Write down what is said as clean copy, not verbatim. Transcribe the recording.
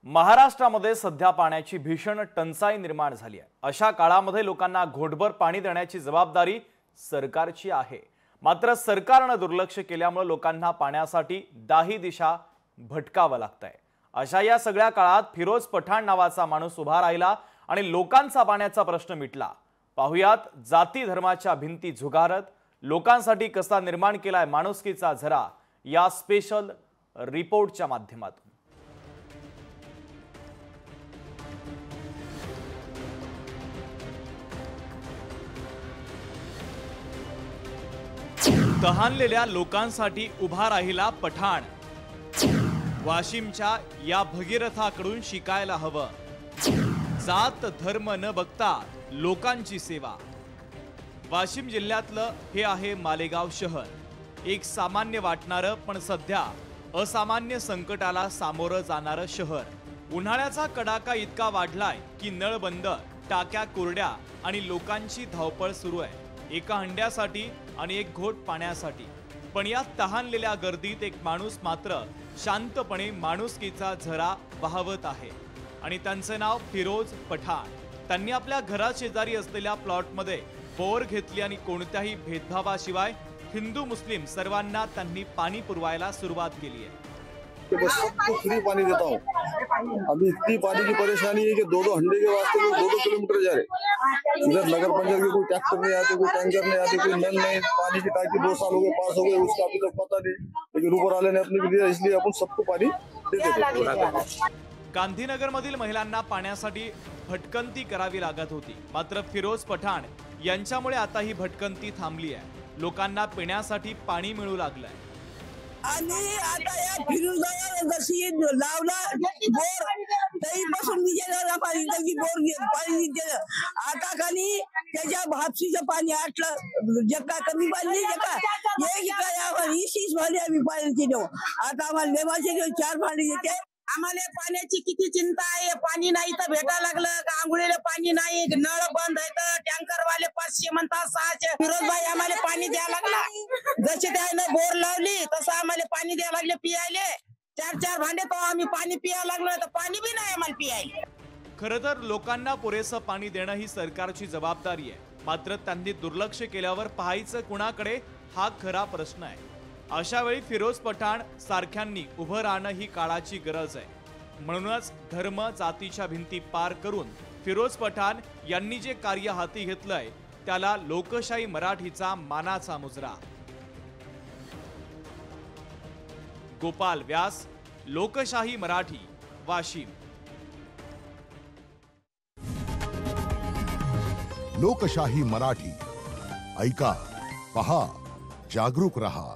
महाराष्ट्रामध्ये सध्या पाण्याची भीषण टंचाई निर्माण झाली आहे। अशा काळामध्ये लोकांना घोटभर पाणी देण्याची जबाबदारी सरकारची आहे। मात्र सरकारने दुर्लक्ष केल्यामुळे लोकांना पाण्यासाठी दाही दिशा भटकावं लागतंय। अशा या सगळ्या काळात फिरोज पठाण नावाचा माणूस उभा राहिला आणि लोकांचा पाण्याचा प्रश्न मिटला। पाहुयात जाती धर्माच्या भिंती झुगारत लोकांसाठी कसा निर्माण केलाय माणुसकीचा झरा या स्पेशल रिपोर्टच्या माध्यमातून। तहानलेल्या लोकांसाठी उभा राहिला पठाण। वाशिमच्या या भगीरथाकडून शिकायला हवं। जात धर्म न बघता लोकांची सेवा। वाशिम जिल्ह्यातलं हे आहे मालेगाव शहर। एक सामान्य वाटणारं पण सध्या असामान्य संकटाला सामोरं जाणारं शहर। उन्हाळ्याचा कडाका इतका वाढलाय की नळ बंद, टाक्या कोरड्या आणि लोकांची धावपळ सुरू आहे, एका हंड्यासाठी आणि एक घोट पाण्यासाठी। पण या तहानलेल्या गर्दीत एक माणूस मात्र शांतपणे माणुसकीचा झरा वाहवत आहे आणि त्यांचे नाव फिरोज पठाण। त्यांनी आपल्या घराशेजारी असलेल्या प्लॉटमध्ये बोर घेतली आणि कोणत्याही भेदभावाशिवाय हिंदू मुस्लिम सर्वांना त्यांनी पाणी पुरवायला सुरुवात केली आहे। बस सबको फ्री पानी देता हूँ। अभी इतनी पानी की परेशानी है कि दो हंडे के वास्ते लोग 2-2 किलोमीटर जा रहे। इधर नगर पंचायत के कोई ट्रैक्टर नहीं आते, कोई टैंकर नहीं आते, कोई नल नहीं। पानी की टाकी 2 साल हो गए, पास हो गए, उसका अभी तक पता नहीं। लेकिन ऊपर वाले ने अपने लिए इसलिए अपन सबको पानी दे देते। गांधीनगर मधील महिलांना पाण्यासाठी भटकंती करावी लागत होती, मात्र फिरोज पठाण यांच्यामुळे आता ही भटकंती थांबली आहे। लोकांना पिण्यासाठी पाणी मिळू लागलंय। आणि आता या फिरोजाला जशी लावला बोर तरीपासून मी गेला पाणी पाणी दिलं। आता खाली त्याच्या भापसीचं पाणी आटलं, जक्का कमी पाणी जक्का एक आम्हाला 20 भांडे आम्ही पाणी दिलो। आता आम्हाला लेवाचे 4 भांडे देते। आम्हाला पाण्याची किती चिंता आहे। पाणी नाही तर भेटा लागलं, आंघोळीला पाणी नाही, नळ बंद आहे, टँकर वाले 500 म्हणतात 600। फिरोज भाई आम्हाला पाणी द्यायला लागला, जसे त्याने बोर लावली तसं आम्हाला पाणी द्यायला लागले पियायले। 4-4 भांडे तो आम्ही पाणी पियायला लागलो, तर पाणी बी नाही आम्हाला पियायला। खरं तर लोकांना पुरेसं पाणी देणं ही सरकारची जबाबदारी आहे, मात्र त्यांनी दुर्लक्ष केल्यावर पाहायचं कुणाकडे हा खरा प्रश्न आहे। अशा वेळी फिरोज पठाण सारख्यांनी उभं राहणं ही काळाची गरज आहे। म्हणूनच धर्म जातीच्या भिंती पार करून फिरोज पठाण यांनी जे कार्य हाती घेतलंय त्याला लोकशाही मराठीचा मानाचा मुजरा। गोपाल व्यास, लोकशाही मराठी, वाशिम। लोकशाही मराठी ऐका, पहा, जागरूक रहा।